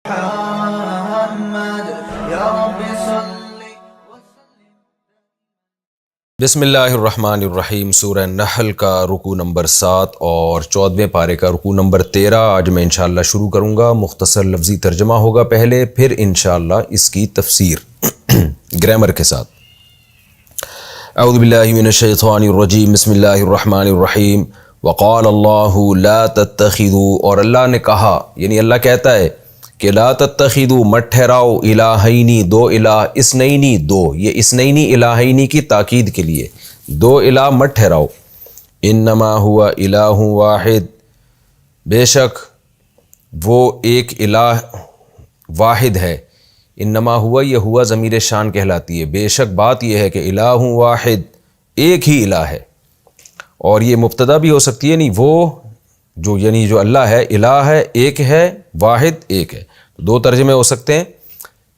محمد یا رب صلی. بسم اللہ الرحمن الرحیم. سورہ نحل کا رکوع نمبر 7 اور 14ویں پارے کا رکوع نمبر 13 آج میں انشاءاللہ شروع کروں گا. مختصر لفظی ترجمہ ہوگا پہلے، پھر انشاءاللہ اس کی تفسیر گرامر کے ساتھ. اعوذ باللہ من الشیطان الرجیم. بسم اللہ الرحمن الرحیم. وقال اللہ لا تتخذوا، اور اللہ نے کہا، یعنی اللہ کہتا ہے کہ لا تتخذوا مت ٹھہراؤ الہینی دو الہ، اثنینی دو، یہ اثنینی الہینی کی تاکید کے لیے دو الہ مت ٹھہراؤ. انما ہوا الہ واحد، بے شک وہ ایک الہ واحد ہے. انما ہوا، یہ ہوا ضمیر شان کہلاتی ہے. بے شک بات یہ ہے کہ الہ واحد، ایک ہی الہ ہے. اور یہ مبتدا بھی ہو سکتی ہے، نہیں وہ جو یعنی جو اللہ ہے الہ ہے، ایک ہے، واحد ایک ہے. دو ترجمے ہو سکتے ہیں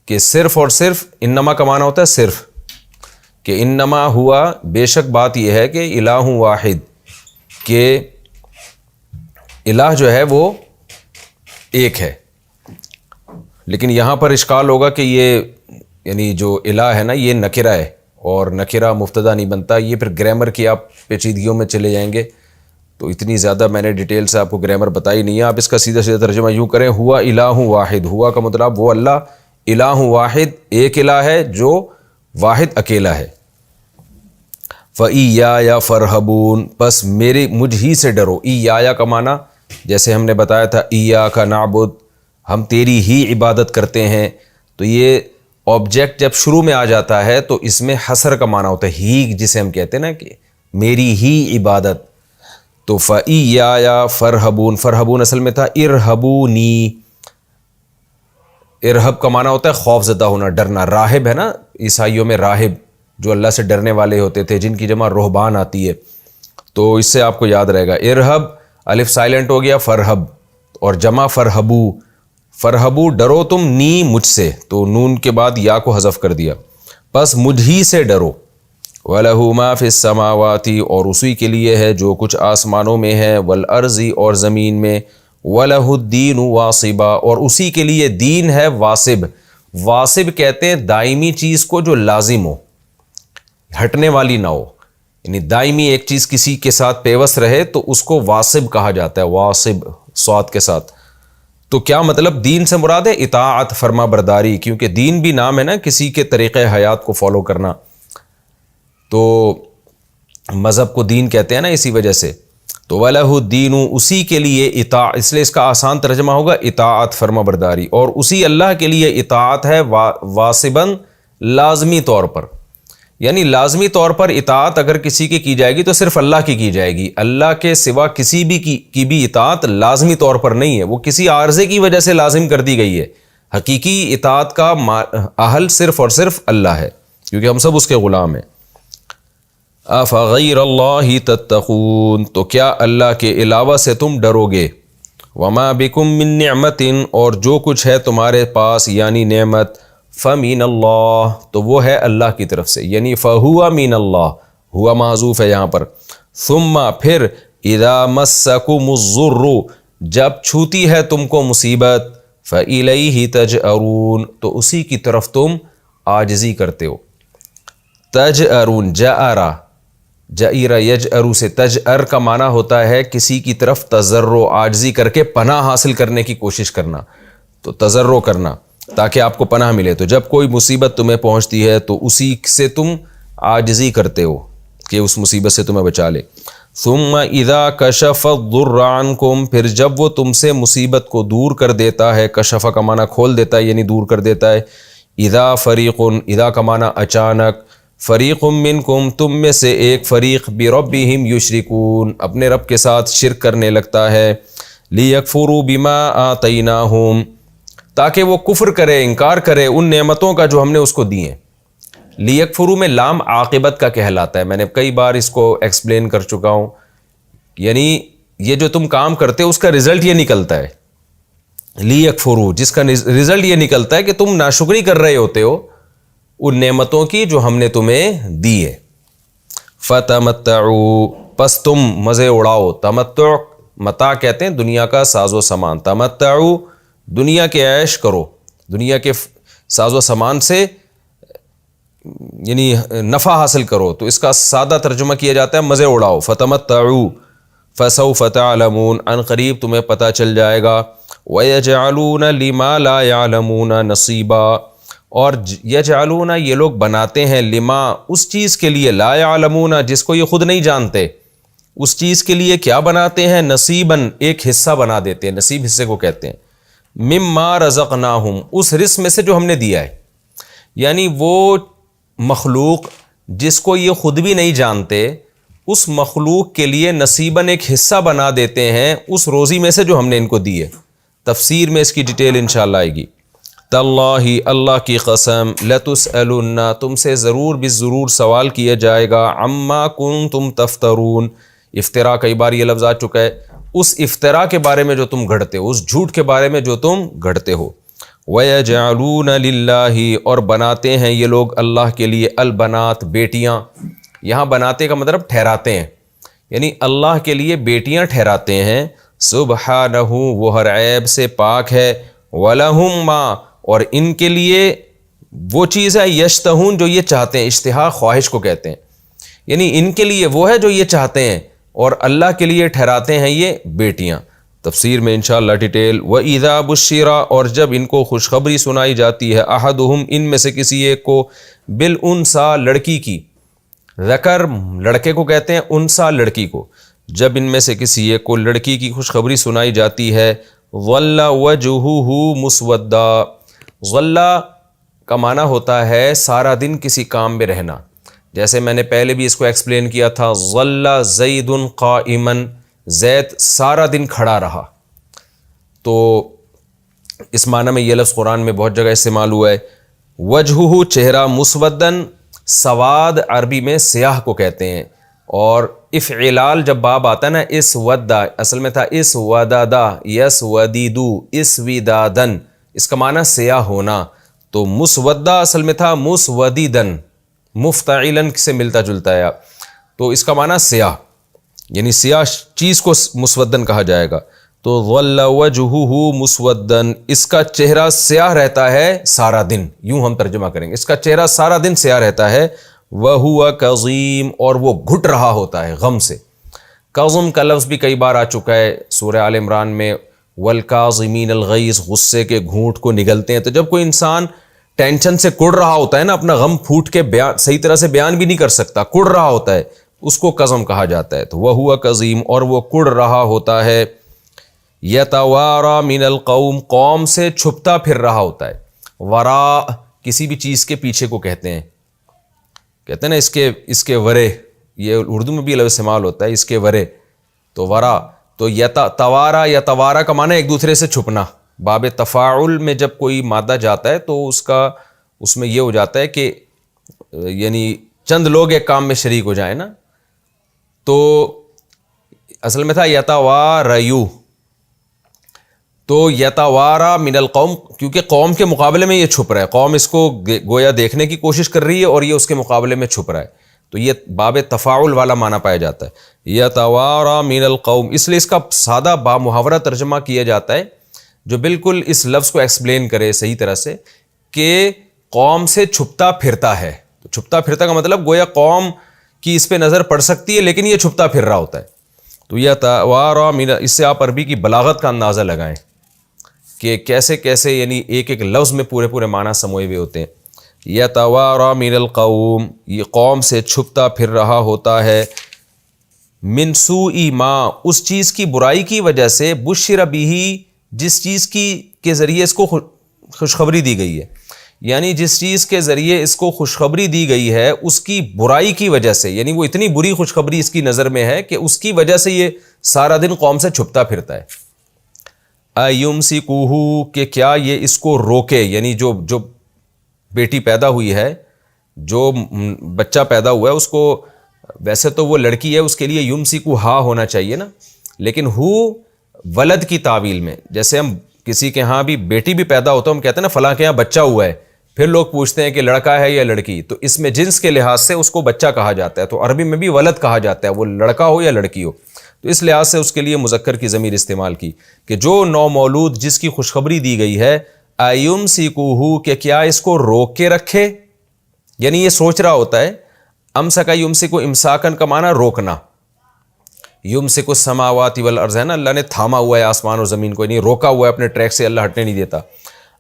کہ صرف اور صرف. انما کا معنی ہوتا ہے صرف، کہ انما ہوا بے شک بات یہ ہے کہ الہ واحد، کہ الہ جو ہے وہ ایک ہے. لیکن یہاں پر اشکال ہوگا کہ یہ یعنی جو الہ ہے نا یہ نکرہ ہے، اور نکرہ مبتدا نہیں بنتا. یہ پھر گرامر کی آپ پیچیدگیوں میں چلے جائیں گے، تو اتنی زیادہ میں نے ڈیٹیل سے آپ کو گرامر بتائی نہیں ہے. آپ اس کا سیدھا سیدھا ترجمہ یوں کریں، ہوا الہ واحد. ہوا کا مطلب وہ اللہ الہ واحد، ایک الہ ہے جو واحد اکیلا ہے. فَإِيَّايَ فَارْهَبُونَ، پس میرے مجھ ہی سے ڈرو. ایایا کا معنی جیسے ہم نے بتایا تھا، ایاک نعبد، ہم تیری ہی عبادت کرتے ہیں. تو یہ آبجیکٹ جب شروع میں آ جاتا ہے تو اس میں حصر کا معنی ہوتا ہے، ہی جسے ہم کہتے ہیں نا کہ میری ہی عبادت. تو فَإِيَّايَ فَارْهَبُونَ، فَارْهَبُونَ اصل میں تھا ارہبونی. ارہب کا معنی ہوتا ہے خوف زدہ ہونا، ڈرنا. راہب ہے نا عیسائیوں میں، راہب جو اللہ سے ڈرنے والے ہوتے تھے، جن کی جمع رہبان آتی ہے. تو اس سے آپ کو یاد رہے گا، ارہب الف سائلنٹ ہو گیا، فرہب، اور جمع فرہبو. فرہبو ڈرو تم، نی مجھ سے، تو نون کے بعد یا کو حذف کر دیا. پس مجھ ہی سے ڈرو. وَلَهُ مَا فِي السَّمَاوَاتِ، اور اسی کے لیے ہے جو کچھ آسمانوں میں ہے، وَالْأَرْضِ اور زمین میں، وَلَهُ الدِّينُ وَاصِبًا، اور اسی کے لیے دین ہے واصب. واصب کہتے ہیں دائمی چیز کو جو لازم ہو، ہٹنے والی نہ ہو. یعنی دائمی ایک چیز کسی کے ساتھ پیوست رہے تو اس کو واصب کہا جاتا ہے، واصب صاد کے ساتھ. تو کیا مطلب؟ دین سے مراد ہے اطاعت، فرما برداری، کیونکہ دین بھی نام ہے نا کسی کے طریقہ حیات کو فالو کرنا. تو مذہب کو دین کہتے ہیں نا اسی وجہ سے. تو وَلَهُ الدِّينُ، اسی کے لیے اطاعت، اس لیے اس کا آسان ترجمہ ہوگا اطاعت، فرما برداری. اور اسی اللہ کے لیے اطاعت ہے واصباً، لازمی طور پر. یعنی لازمی طور پر اطاعت اگر کسی کی جائے گی تو صرف اللہ کی جائے گی. اللہ کے سوا کسی بھی کی بھی اطاعت لازمی طور پر نہیں ہے، وہ کسی عارضے کی وجہ سے لازم کر دی گئی ہے. حقیقی اطاعت کا اہل صرف اور صرف اللہ ہے، کیونکہ ہم سب اس کے غلام ہیں. أَفَغَيْرَ اللَّهِ تَتَّقُونَ، تو کیا اللہ کے علاوہ سے تم ڈرو گے. وَمَا بِكُم مِّن نِعْمَةٍ، اور جو کچھ ہے تمہارے پاس یعنی نعمت، فَمِنَ اللَّهِ، تو وہ ہے اللہ کی طرف سے، یعنی فَهُوَ مِنَ اللَّهِ، ہوا محذوف ہے یہاں پر. ثُمَّ پھر، إِذَا مَسَّكُمُ الضُّرُّ، جب چھوتی ہے تم کو مصیبت، فَإِلَيْهِ تَجْأَرُونَ، تو اسی کی طرف تم عاجزی کرتے ہو. تجأرون، جأرا، جئر یجأر سے، تجأر کا معنی ہوتا ہے کسی کی طرف تضرع، عاجزی کر کے پناہ حاصل کرنے کی کوشش کرنا. تو تضرع کرنا تاکہ آپ کو پناہ ملے. تو جب کوئی مصیبت تمہیں پہنچتی ہے تو اسی سے تم عاجزی کرتے ہو کہ اس مصیبت سے تمہیں بچا لے. ثم اذا کشف الضر عنکم، پھر جب وہ تم سے مصیبت کو دور کر دیتا ہے، کشف کا معنی کھول دیتا ہے یعنی دور کر دیتا ہے. اذا فریق، اذا کا معنی اچانک، فریق منکم، تم میں سے ایک فریق، بربہم یشرکون، اپنے رب کے ساتھ شرک کرنے لگتا ہے. لیکفروا بما آتیناہم، تاکہ وہ کفر کرے، انکار کرے ان نعمتوں کا جو ہم نے اس کو دی ہیں. لیکفروا میں لام عاقبت کا کہلاتا ہے، میں نے کئی بار اس کو ایکسپلین کر چکا ہوں. یعنی یہ جو تم کام کرتے ہو اس کا رزلٹ یہ نکلتا ہے، لیکفروا، جس کا رزلٹ یہ نکلتا ہے کہ تم ناشکری کر رہے ہوتے ہو ان نعمتوں کی جو ہم نے تمہیں دی ہے. فتمتعوا، پس تم مزے اڑاؤ. تمتع متاع کہتے ہیں دنیا کا ساز و سامان. تمتعوا، دنیا کے عیش کرو، دنیا کے ساز و سامان سے یعنی نفع حاصل کرو، تو اس کا سادہ ترجمہ کیا جاتا ہے مزے اڑاؤ۔ فتمتعوا فسوف تعلمون، ان قریب تمہیں پتہ چل جائے گا۔ وَيَجْعَلُونَ لِمَا لَا يَعْلَمُونَ نَصِيبًا، اور یجعلون یہ لوگ بناتے ہیں لما اس چیز کے لیے، لا یعلمون جس کو یہ خود نہیں جانتے، اس چیز کے لیے کیا بناتے ہیں؟ نصیباً ایک حصہ بنا دیتے ہیں، نصیب حصے کو کہتے ہیں، مما رزقناہم اس رزق میں سے جو ہم نے دیا ہے، یعنی وہ مخلوق جس کو یہ خود بھی نہیں جانتے اس مخلوق کے لیے نصیباً ایک حصہ بنا دیتے ہیں اس روزی میں سے جو ہم نے ان کو دی ہے۔ تفسیر میں اس کی ڈیٹیل انشاءاللہ آئے گی۔ تاللہ اللہ کی قسم، لتسألن تم سے ضرور بالضرور سوال کیا جائے گا، عما کنتم تفترون، افطرا کئی بار یہ لفظ آ چکا ہے، اس افطرا کے بارے میں جو تم گھڑتے ہو، اس جھوٹ کے بارے میں جو تم گھڑتے ہو۔ وَيَجْعَلُونَ لِلَّهِ اور بناتے ہیں یہ لوگ اللہ کے لیے البنات بیٹیاں، یہاں بناتے کا مطلب ٹھہراتے ہیں، یعنی اللہ کے لیے بیٹیاں ٹھہراتے ہیں۔ سبحانہ وہ ہر عیب سے پاک ہے، وَلَهُمْ مَا اور ان کے لیے وہ چیز ہے، یشتہون جو یہ چاہتے ہیں، اشتہا خواہش کو کہتے ہیں، یعنی ان کے لیے وہ ہے جو یہ چاہتے ہیں، اور اللہ کے لیے ٹھہراتے ہیں یہ بیٹیاں۔ تفسیر میں انشاءاللہ ڈیٹیل۔ وَإِذَا بُشِّرَ اور جب ان کو خوشخبری سنائی جاتی ہے، أَحَدُهُمْ ان میں سے کسی ایک کو، بِالْأُنْثَى لڑکی کی، ذکر لڑکے کو کہتے ہیں، انثیٰ لڑکی کو، جب ان میں سے کسی ایک کو لڑکی کی خوشخبری سنائی جاتی ہے، ظَلَّ وَجْهُهُ مُسْوَدًّا، ظَلَّ کا معنی ہوتا ہے سارا دن کسی کام میں رہنا، جیسے میں نے پہلے بھی اس کو ایکسپلین کیا تھا، ظَلَّ زَيْدٌ قَائِمًا زید سارا دن کھڑا رہا، تو اس معنی میں یہ لفظ قرآن میں بہت جگہ استعمال ہوا ہے۔ وجہہ چہرہ، مسودن سواد عربی میں سیاہ کو کہتے ہیں، اور افعلال جب باب آتا ہے نا، اس ودا اصل میں تھا اس ودادا، یس ودیدو، اس ودادن، اس کا معنی سیاہ ہونا، تو مسودہ اصل میں تھا مسودیدن، مفتعلن سے ملتا جلتا ہے، تو اس کا معنی سیاہ، یعنی سیاہ چیز کو مسودن کہا جائے گا۔ تو ظل وجہہ مسودن، اس کا چہرہ سیاہ رہتا ہے سارا دن، یوں ہم ترجمہ کریں گے، اس کا چہرہ سارا دن سیاہ رہتا ہے۔ وَهُوَ كَظِيمٌ اور وہ گھٹ رہا ہوتا ہے غم سے۔ کظم کا لفظ بھی کئی بار آ چکا ہے سورہ آل عمران میں، وَالْكَاظِمِينَ الْغَيْظَ غصے کے گھونٹ کو نگلتے ہیں، تو جب کوئی انسان ٹینشن سے کڑ رہا ہوتا ہے نا، اپنا غم پھوٹ کے صحیح طرح سے بیان بھی نہیں کر سکتا، کڑ رہا ہوتا ہے، اس کو کظم کہا جاتا ہے۔ تو وَهُوَ كَظِيمٌ اور وہ کڑ رہا ہوتا ہے، يَتَوَارَى مِنَ الْقَوْمِ قوم سے چھپتا پھر رہا ہوتا ہے۔ وراء کسی بھی چیز کے پیچھے کو کہتے ہیں، کہتے ہیں نا اس کے ورے، یہ اردو میں بھی لفظ استعمال ہوتا ہے، اس کے ورے، تو ورا، تو یتوارا کا معنی ایک دوسرے سے چھپنا۔ باب تفاعل میں جب کوئی مادہ جاتا ہے تو اس میں یہ ہو جاتا ہے کہ یعنی چند لوگ ایک کام میں شریک ہو جائیں نا، تو اصل میں تھا یتواریو، تو یتوارا من القوم، کیونکہ قوم کے مقابلے میں یہ چھپ رہا ہے، قوم اس کو گویا دیکھنے کی کوشش کر رہی ہے اور یہ اس کے مقابلے میں چھپ رہا ہے، تو یہ باب تفاعل والا معنی پایا جاتا ہے، یتوارا من القوم، اس لیے اس کا سادہ با محاورہ ترجمہ کیا جاتا ہے جو بالکل اس لفظ کو ایکسپلین کرے صحیح طرح سے، کہ قوم سے چھپتا پھرتا ہے۔ تو چھپتا پھرتا کا مطلب گویا قوم کی اس پہ نظر پڑ سکتی ہے لیکن یہ چھپتا پھر رہا ہوتا ہے۔ تو یتوارا من، اس سے آپ عربی کی بلاغت کا اندازہ لگائیں کہ کیسے کیسے یعنی ایک ایک لفظ میں پورے پورے معنی سموئے ہوئے ہوتے ہیں۔ یتوارا من القوم، یہ قوم سے چھپتا پھر رہا ہوتا ہے، من سوء ما، اس چیز کی برائی کی وجہ سے، بشر بہ، جس چیز کے ذریعے اس کو خوشخبری دی گئی ہے، یعنی جس چیز کے ذریعے اس کو خوشخبری دی گئی ہے اس کی برائی کی وجہ سے، یعنی وہ اتنی بری خوشخبری اس کی نظر میں ہے کہ اس کی وجہ سے یہ سارا دن قوم سے چھپتا پھرتا ہے۔ ایمسکوہ، کہ کیا یہ اس کو روکے، یعنی جو بیٹی پیدا ہوئی ہے، جو بچہ پیدا ہوا ہے، اس کو ویسے تو وہ لڑکی ہے، اس کے لیے یمسکو ہا ہونا چاہیے نا، لیکن ہو ولد کی تعویل میں، جیسے ہم کسی کے ہاں بھی بیٹی بھی پیدا ہوتا ہے، ہم کہتے ہیں نا فلاں کے یہاں بچہ ہوا ہے، پھر لوگ پوچھتے ہیں کہ لڑکا ہے یا لڑکی، تو اس میں جنس کے لحاظ سے اس کو بچہ کہا جاتا ہے، تو عربی میں بھی ولد کہا جاتا ہے، وہ لڑکا ہو یا لڑکی ہو۔ تو اس لحاظ سے اس کے لیے مذکر کی ضمیر استعمال کی کہ جو نو مولود جس کی خوشخبری دی گئی ہے، ایمسکوہ کہ کیا اس کو روک کے رکھے، یعنی یہ سوچ رہا ہوتا ہے، امسکا یمسکو امساکن کا معنی روکنا، یمسکو السماوات والارض ہے نا، اللہ نے تھاما ہوا ہے آسمان اور زمین کو، یعنی روکا ہوا ہے اپنے ٹریک سے، اللہ ہٹنے نہیں دیتا۔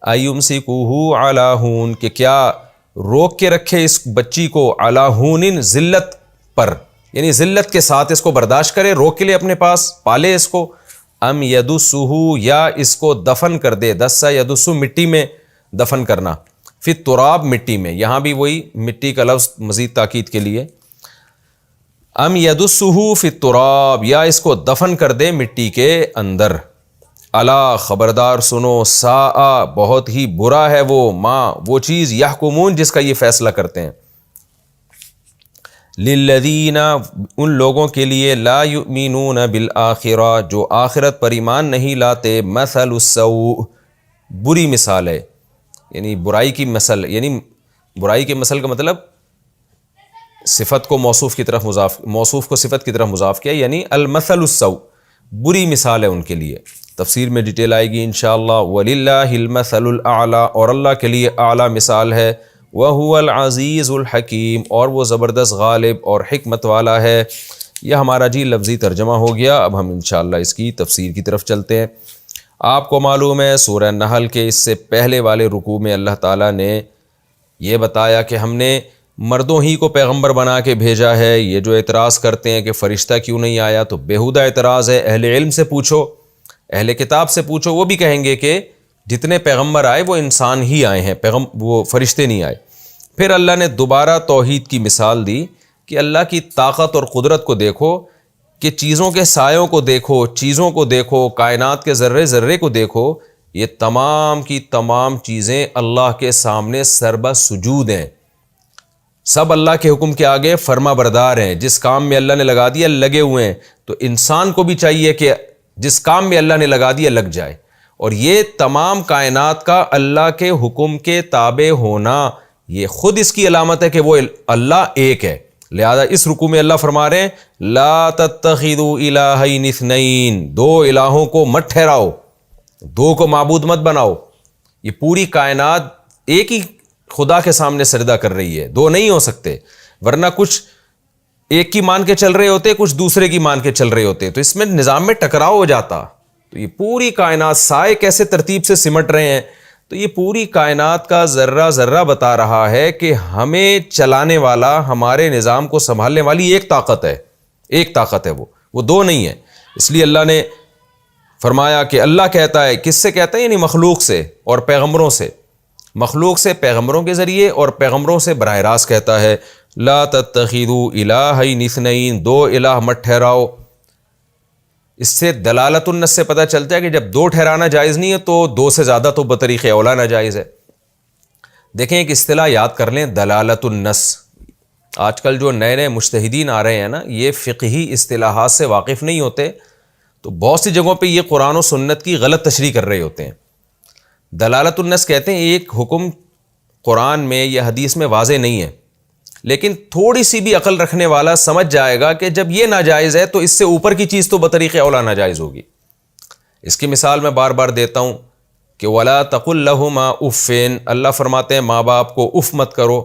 ایمسکوہ علی ہون کہ کیا روک کے رکھے اس بچی کو، علی ہون ذلت پر، یعنی ذلت کے ساتھ اس کو برداشت کرے، روک کے لے اپنے پاس، پالے اس کو، ام یدسہ یا اس کو دفن کر دے، دسا یدسو مٹی میں دفن کرنا، فی تراب مٹی میں، یہاں بھی وہی مٹی کا لفظ مزید تاکید کے لیے، ام یدسہ فی التراب یا اس کو دفن کر دے مٹی کے اندر، الا خبردار سنو، ساء بہت ہی برا ہے وہ چیز، یحکمون جس کا یہ فیصلہ کرتے ہیں، للذین ان لوگوں کے لیے، لا یؤمنون بالآخرہ جو آخرت پر ایمان نہیں لاتے، مثل السوء بری مثال ہے، یعنی برائی کی مثل، یعنی برائی کے مثل کا مطلب صفت کو موصوف کی طرف مضاف، موصوف کو صفت کی طرف مضاف کیا، یعنی المثل السوء بری مثال ہے ان کے لیے، تفسیر میں ڈیٹیل آئے گی انشاءاللہ۔ وَلِلَّهِ الْمَثَلُ الْأَعْلَى اور اللہ کے لیے اعلیٰ مثال ہے، وَهُوَ الْعَزِيزُ الْحَكِيمُ اور وہ زبردست غالب اور حکمت والا ہے۔ یہ ہمارا جی لفظی ترجمہ ہو گیا، اب ہم انشاءاللہ اس کی تفسیر کی طرف چلتے ہیں۔ آپ کو معلوم ہے سورہ نحل کے اس سے پہلے والے رکوع میں اللہ تعالیٰ نے یہ بتایا کہ ہم نے مردوں ہی کو پیغمبر بنا کے بھیجا ہے۔ یہ جو اعتراض کرتے ہیں کہ فرشتہ کیوں نہیں آیا، تو بیہودہ اعتراض ہے، اہل علم سے پوچھو، اہل کتاب سے پوچھو، وہ بھی کہیں گے کہ جتنے پیغمبر آئے وہ انسان ہی آئے ہیں، وہ فرشتے نہیں آئے۔ پھر اللہ نے دوبارہ توحید کی مثال دی کہ اللہ کی طاقت اور قدرت کو دیکھو، کہ چیزوں کے سایوں کو دیکھو، چیزوں کو دیکھو، کائنات کے ذرے ذرے کو دیکھو، یہ تمام کی تمام چیزیں اللہ کے سامنے سربہ سجود ہیں، سب اللہ کے حکم کے آگے فرما بردار ہیں، جس کام میں اللہ نے لگا دیا لگے ہوئے ہیں۔ تو انسان کو بھی چاہیے کہ جس کام میں اللہ نے لگا دیا لگ جائے، اور یہ تمام کائنات کا اللہ کے حکم کے تابع ہونا یہ خود اس کی علامت ہے کہ وہ اللہ ایک ہے۔ لہذا اس رکوع میں اللہ فرما رہے ہیں لا تتخذوا الہین اثنین، دو الہوں کو مت ٹھہراؤ، دو کو معبود مت بناؤ۔ یہ پوری کائنات ایک ہی خدا کے سامنے سجدہ کر رہی ہے، دو نہیں ہو سکتے، ورنہ کچھ ایک کی مان کے چل رہے ہوتے، کچھ دوسرے کی مان کے چل رہے ہوتے، تو اس میں نظام میں ٹکراؤ ہو جاتا۔ تو یہ پوری کائنات سائے کیسے ترتیب سے سمٹ رہے ہیں، تو یہ پوری کائنات کا ذرہ ذرہ بتا رہا ہے کہ ہمیں چلانے والا، ہمارے نظام کو سنبھالنے والی ایک طاقت ہے، ایک طاقت ہے، وہ دو نہیں ہے۔ اس لیے اللہ نے فرمایا کہ اللہ کہتا ہے، کس سے کہتا ہے، یعنی مخلوق سے اور پیغمبروں سے، مخلوق سے پیغمبروں کے ذریعے اور پیغمبروں سے براہ راست کہتا ہے لا تتخذوا الہین اثنین، دو الہ مت ٹھہراؤ۔ اس سے دلالت النص سے پتہ چلتا ہے کہ جب دو ٹھہرانا جائز نہیں ہے تو دو سے زیادہ تو بطریق اولا ناجائز ہے۔ دیکھیں ایک اصطلاح یاد کر لیں، دلالت النص۔ آج کل جو نئے نئے مجتہدین آ رہے ہیں نا، یہ فقہی اصطلاحات سے واقف نہیں ہوتے، تو بہت سی جگہوں پہ یہ قرآن و سنت کی غلط تشریح کر رہے ہوتے ہیں۔ دلالت النص کہتے ہیں ایک حکم قرآن میں یا حدیث میں واضح نہیں ہے، لیکن تھوڑی سی بھی عقل رکھنے والا سمجھ جائے گا کہ جب یہ ناجائز ہے تو اس سے اوپر کی چیز تو بطریق اولا ناجائز ہوگی۔ اس کی مثال میں بار بار دیتا ہوں کہ وَلَا تَقُلْ لَهُمَا اُفٍّ، اللہ فرماتے ہیں ماں باپ کو اف مت کرو۔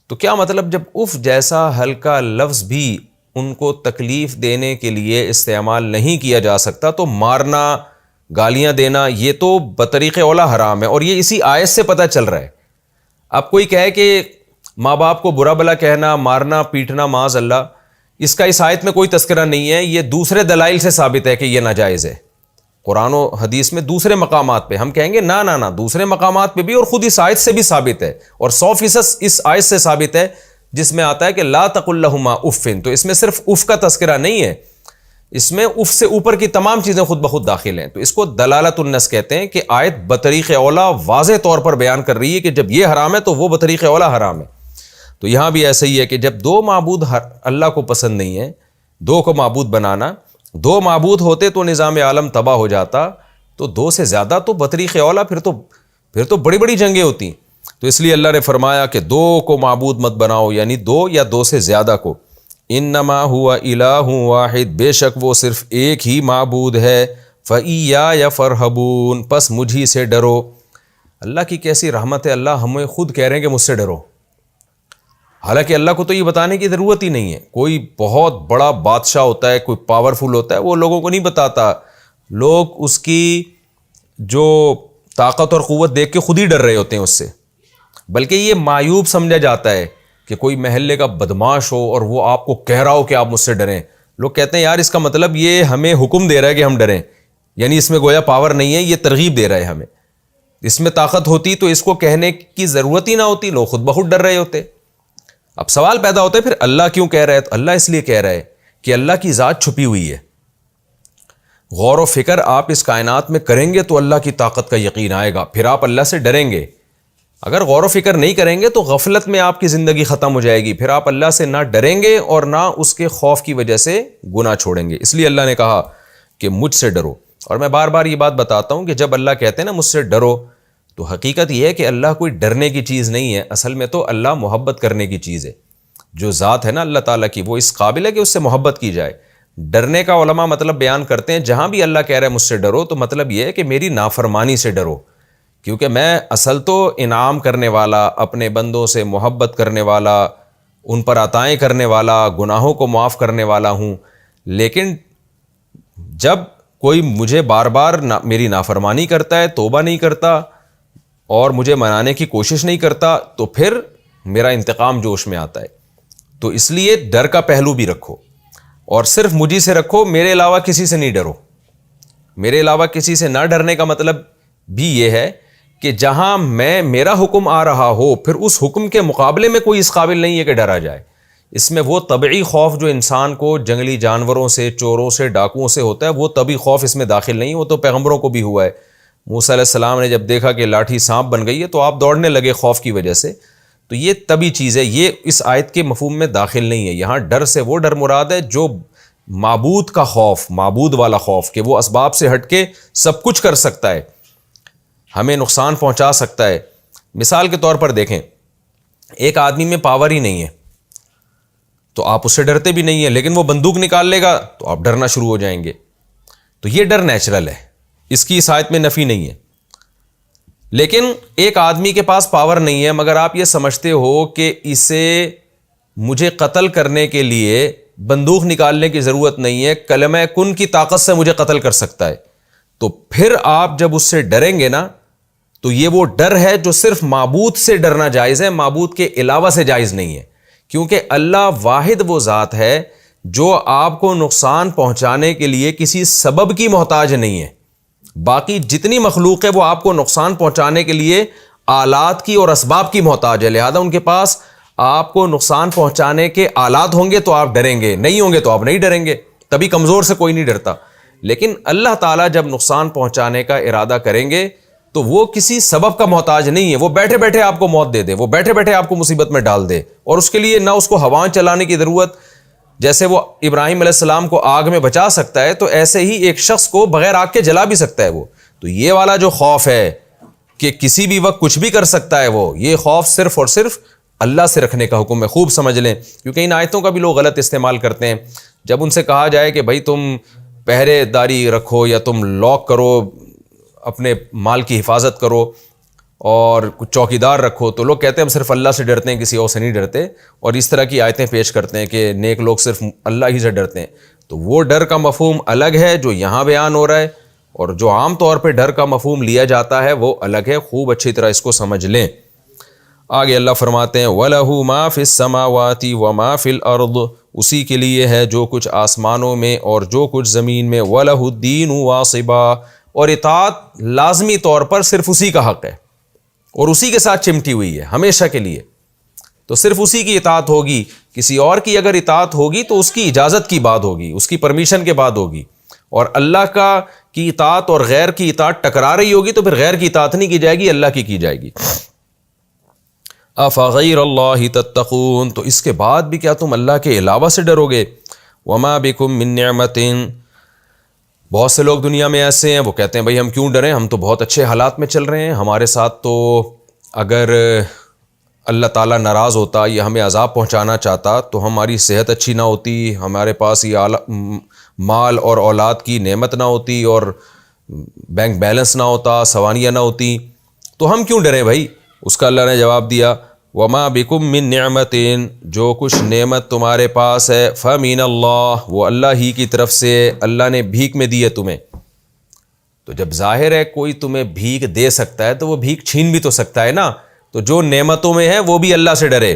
تو کیا مطلب، جب اف جیسا ہلکا لفظ بھی ان کو تکلیف دینے کے لیے استعمال نہیں کیا جا سکتا، تو مارنا، گالیاں دینا یہ تو بطریق اولا حرام ہے، اور یہ اسی آیت سے پتہ چل رہا ہے۔ اب کوئی کہے کہ ماں باپ کو برا بلا کہنا، مارنا پیٹنا معاذ اللہ، اس کا اس آیت میں کوئی تذکرہ نہیں ہے، یہ دوسرے دلائل سے ثابت ہے کہ یہ ناجائز ہے۔ قرآن و حدیث میں دوسرے مقامات پہ ہم کہیں گے نہ دوسرے مقامات پہ بھی، اور خود اس آیت سے بھی ثابت ہے، اور 100% اس آیت سے ثابت ہے جس میں آتا ہے کہ لا تقل لہما اف، تو اس میں صرف اف کا تذکرہ نہیں ہے، اس میں اف سے اوپر کی تمام چیزیں خود بخود داخل ہیں۔ تو اس کو دلالت النص کہتے ہیں کہ آیت بطریق اولا واضح طور پر بیان کر رہی ہے کہ جب یہ حرام ہے تو وہ بطریق اولا حرام ہے۔ تو یہاں بھی ایسا ہی ہے کہ جب دو معبود اللہ کو پسند نہیں ہے، دو کو معبود بنانا، دو معبود ہوتے تو نظام عالم تباہ ہو جاتا، تو دو سے زیادہ تو بطریق اولا پھر تو بڑی بڑی جنگیں ہوتی۔ تو اس لیے اللہ نے فرمایا کہ دو کو معبود مت بناؤ، یعنی دو یا دو سے زیادہ کو۔ انما ہوا الہ واحد، بے شک وہ صرف ایک ہی معبود ہے، فَإِيَّايَ فَارْهَبُونَ، پس مجھی سے ڈرو۔ اللہ کی کیسی رحمت ہے، اللہ ہمیں خود کہہ رہے ہیں کہ مجھ سے ڈرو، حالانکہ اللہ کو تو یہ بتانے کی ضرورت ہی نہیں ہے۔ کوئی بہت بڑا بادشاہ ہوتا ہے، کوئی پاورفل ہوتا ہے، وہ لوگوں کو نہیں بتاتا، لوگ اس کی جو طاقت اور قوت دیکھ کے خود ہی ڈر رہے ہوتے ہیں اس سے، بلکہ یہ معیوب سمجھا جاتا ہے کہ کوئی محلے کا بدماش ہو اور وہ آپ کو کہہ رہا ہو کہ آپ مجھ سے ڈریں۔ لوگ کہتے ہیں یار اس کا مطلب یہ ہمیں حکم دے رہا ہے کہ ہم ڈریں، یعنی اس میں گویا پاور نہیں ہے، یہ ترغیب دے رہا ہے ہمیں۔ اس میں طاقت ہوتی تو اس کو کہنے کی ضرورت ہی نہ ہوتی، لوگ خود بخود ڈر رہے ہوتے۔ اب سوال پیدا ہوتا ہے پھر اللہ کیوں کہہ رہا ہے؟ تو اللہ اس لیے کہہ رہا ہے کہ اللہ کی ذات چھپی ہوئی ہے، غور و فکر آپ اس کائنات میں کریں گے تو اللہ کی طاقت کا یقین آئے گا، پھر آپ اللہ سے ڈریں گے۔ اگر غور و فکر نہیں کریں گے تو غفلت میں آپ کی زندگی ختم ہو جائے گی، پھر آپ اللہ سے نہ ڈریں گے اور نہ اس کے خوف کی وجہ سے گناہ چھوڑیں گے۔ اس لیے اللہ نے کہا کہ مجھ سے ڈرو۔ اور میں بار بار یہ بات بتاتا ہوں کہ جب اللہ کہتے ہیں نا مجھ سے ڈرو، تو حقیقت یہ ہے کہ اللہ کوئی ڈرنے کی چیز نہیں ہے، اصل میں تو اللہ محبت کرنے کی چیز ہے۔ جو ذات ہے نا اللہ تعالیٰ کی، وہ اس قابل ہے کہ اس سے محبت کی جائے۔ ڈرنے کا علماء مطلب بیان کرتے ہیں، جہاں بھی اللہ کہہ رہا ہے مجھ سے ڈرو، تو مطلب یہ ہے کہ میری نافرمانی سے ڈرو، کیونکہ میں اصل تو انعام کرنے والا، اپنے بندوں سے محبت کرنے والا، ان پر عطائیں کرنے والا، گناہوں کو معاف کرنے والا ہوں، لیکن جب کوئی مجھے بار بار میری نافرمانی کرتا ہے، توبہ نہیں کرتا اور مجھے منانے کی کوشش نہیں کرتا، تو پھر میرا انتقام جوش میں آتا ہے۔ تو اس لیے ڈر کا پہلو بھی رکھو، اور صرف مجھی سے رکھو، میرے علاوہ کسی سے نہیں ڈرو۔ میرے علاوہ کسی سے نہ ڈرنے کا مطلب بھی یہ ہے کہ جہاں میرا حکم آ رہا ہو، پھر اس حکم کے مقابلے میں کوئی اس قابل نہیں ہے کہ ڈرا جائے۔ اس میں وہ طبعی خوف جو انسان کو جنگلی جانوروں سے، چوروں سے، ڈاکوؤں سے ہوتا ہے، وہ طبعی خوف اس میں داخل نہیں، وہ تو پیغمبروں کو بھی ہوا ہے۔ موسیٰ علیہ السلام نے جب دیکھا کہ لاٹھی سانپ بن گئی ہے تو آپ دوڑنے لگے خوف کی وجہ سے، تو یہ طبعی چیز ہے، یہ اس آیت کے مفہوم میں داخل نہیں ہے۔ یہاں ڈر سے وہ ڈر مراد ہے جو معبود کا خوف، معبود والا خوف، کہ وہ اسباب سے ہٹ کے سب کچھ کر سکتا ہے، ہمیں نقصان پہنچا سکتا ہے۔ مثال کے طور پر دیکھیں، ایک آدمی میں پاور ہی نہیں ہے تو آپ اس سے ڈرتے بھی نہیں ہیں، لیکن وہ بندوق نکال لے گا تو آپ ڈرنا شروع ہو جائیں گے۔ تو یہ ڈر نیچرل ہے، اس کی اس آیت میں نفی نہیں ہے۔ لیکن ایک آدمی کے پاس پاور نہیں ہے، مگر آپ یہ سمجھتے ہو کہ اسے مجھے قتل کرنے کے لیے بندوق نکالنے کی ضرورت نہیں ہے، کلمہ کن کی طاقت سے مجھے قتل کر سکتا ہے، تو پھر آپ جب اس سے ڈریں گے نا، تو یہ وہ ڈر ہے جو صرف معبود سے ڈرنا جائز ہے، معبود کے علاوہ سے جائز نہیں ہے، کیونکہ اللہ واحد وہ ذات ہے جو آپ کو نقصان پہنچانے کے لیے کسی سبب کی محتاج نہیں ہے۔ باقی جتنی مخلوق ہے وہ آپ کو نقصان پہنچانے کے لیے آلات کی اور اسباب کی محتاج ہے، لہذا ان کے پاس آپ کو نقصان پہنچانے کے آلات ہوں گے تو آپ ڈریں گے، نہیں ہوں گے تو آپ نہیں ڈریں گے، تبھی کمزور سے کوئی نہیں ڈرتا۔ لیکن اللہ تعالیٰ جب نقصان پہنچانے کا ارادہ کریں گے تو وہ کسی سبب کا محتاج نہیں ہے، وہ بیٹھے بیٹھے آپ کو موت دے دے، وہ بیٹھے بیٹھے آپ کو مصیبت میں ڈال دے، اور اس کے لیے نہ اس کو ہوائیں چلانے کی ضرورت، جیسے وہ ابراہیم علیہ السلام کو آگ میں بچا سکتا ہے تو ایسے ہی ایک شخص کو بغیر آگ کے جلا بھی سکتا ہے وہ۔ تو یہ والا جو خوف ہے کہ کسی بھی وقت کچھ بھی کر سکتا ہے، وہ یہ خوف صرف اور صرف اللہ سے رکھنے کا حکم ہے، خوب سمجھ لیں، کیونکہ ان آیتوں کا بھی لوگ غلط استعمال کرتے ہیں۔ جب ان سے کہا جائے کہ بھائی تم پہرے داری رکھو یا تم لاک کرو، اپنے مال کی حفاظت کرو اور کچھ چوکیدار رکھو، تو لوگ کہتے ہیں ہم صرف اللہ سے ڈرتے ہیں، کسی اور سے نہیں ڈرتے، اور اس طرح کی آیتیں پیش کرتے ہیں کہ نیک لوگ صرف اللہ ہی سے ڈرتے ہیں۔ تو وہ ڈر کا مفہوم الگ ہے جو یہاں بیان ہو رہا ہے، اور جو عام طور پہ ڈر کا مفہوم لیا جاتا ہے وہ الگ ہے، خوب اچھی طرح اس کو سمجھ لیں۔ آگے اللہ فرماتے ہیں وَلَهُ مَا فِي السَّمَاوَاتِ وَمَا فِي الْأَرْضِ، اسی کے لیے ہے جو کچھ آسمانوں میں اور جو کچھ زمین میں، وَلَهُ الدِّينُ وَاصِبًا، اور اطاعت لازمی طور پر صرف اسی کا حق ہے اور اسی کے ساتھ چمٹی ہوئی ہے ہمیشہ کے لیے، تو صرف اسی کی اطاعت ہوگی، کسی اور کی اگر اطاعت ہوگی تو اس کی اجازت کی بات ہوگی، اس کی پرمیشن کے بعد ہوگی، اور اللہ کا کی اطاعت اور غیر کی اطاعت ٹکرا رہی ہوگی تو پھر غیر کی اطاعت نہیں کی جائے گی، اللہ کی جائے گی۔ افغیر اللہ تتقون، تو اس کے بعد بھی کیا تم اللہ کے علاوہ سے ڈرو گے؟ وما بکم من نعمت، بہت سے لوگ دنیا میں ایسے ہیں وہ کہتے ہیں بھائی ہم کیوں ڈریں، ہم تو بہت اچھے حالات میں چل رہے ہیں، ہمارے ساتھ تو اگر اللہ تعالیٰ ناراض ہوتا یا ہمیں عذاب پہنچانا چاہتا تو ہماری صحت اچھی نہ ہوتی، ہمارے پاس یہ مال اور اولاد کی نعمت نہ ہوتی اور بینک بیلنس نہ ہوتا، سوانیاں نہ ہوتی، تو ہم کیوں ڈریں بھائی؟ اس کا اللہ نے جواب دیا وما بکم من نعمت، جو کچھ نعمت تمہارے پاس ہے فمن اللہ، وہ اللہ ہی کی طرف سے، اللہ نے بھیک میں دی ہے تمہیں۔ تو جب ظاہر ہے کوئی تمہیں بھیک دے سکتا ہے تو وہ بھیک چھین بھی تو سکتا ہے نا، تو جو نعمتوں میں ہے وہ بھی اللہ سے ڈرے۔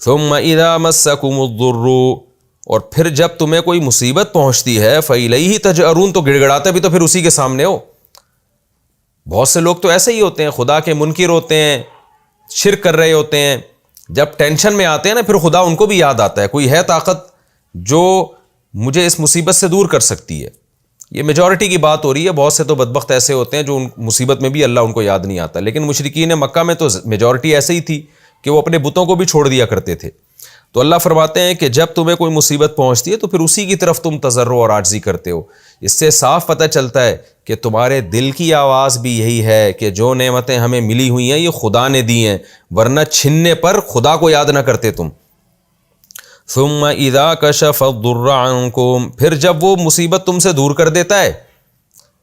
ثم اذا مسکم الضر، اور پھر جب تمہیں کوئی مصیبت پہنچتی ہے فإلیہ تجأرون، تو گڑ گڑاتے بھی تو پھر اسی کے سامنے ہو۔ بہت سے لوگ تو ایسے ہی ہوتے ہیں، خدا کے منکر ہوتے ہیں، شرک کر رہے ہوتے ہیں، جب ٹینشن میں آتے ہیں نا پھر خدا ان کو بھی یاد آتا ہے، کوئی ہے طاقت جو مجھے اس مصیبت سے دور کر سکتی ہے۔ یہ میجورٹی کی بات ہو رہی ہے، بہت سے تو بدبخت ایسے ہوتے ہیں جو ان مصیبت میں بھی اللہ ان کو یاد نہیں آتا، لیکن مشرکین مکہ میں تو میجورٹی ایسے ہی تھی کہ وہ اپنے بتوں کو بھی چھوڑ دیا کرتے تھے۔ تو اللہ فرماتے ہیں کہ جب تمہیں کوئی مصیبت پہنچتی ہے تو پھر اسی کی طرف تم تضرع اور عاجزی کرتے ہو۔ اس سے صاف پتہ چلتا ہے کہ تمہارے دل کی آواز بھی یہی ہے کہ جو نعمتیں ہمیں ملی ہوئی ہیں یہ خدا نے دی ہیں، ورنہ چھننے پر خدا کو یاد نہ کرتے تم۔ ثم اذا کشف الضر عنکم، پھر جب وہ مصیبت تم سے دور کر دیتا ہے۔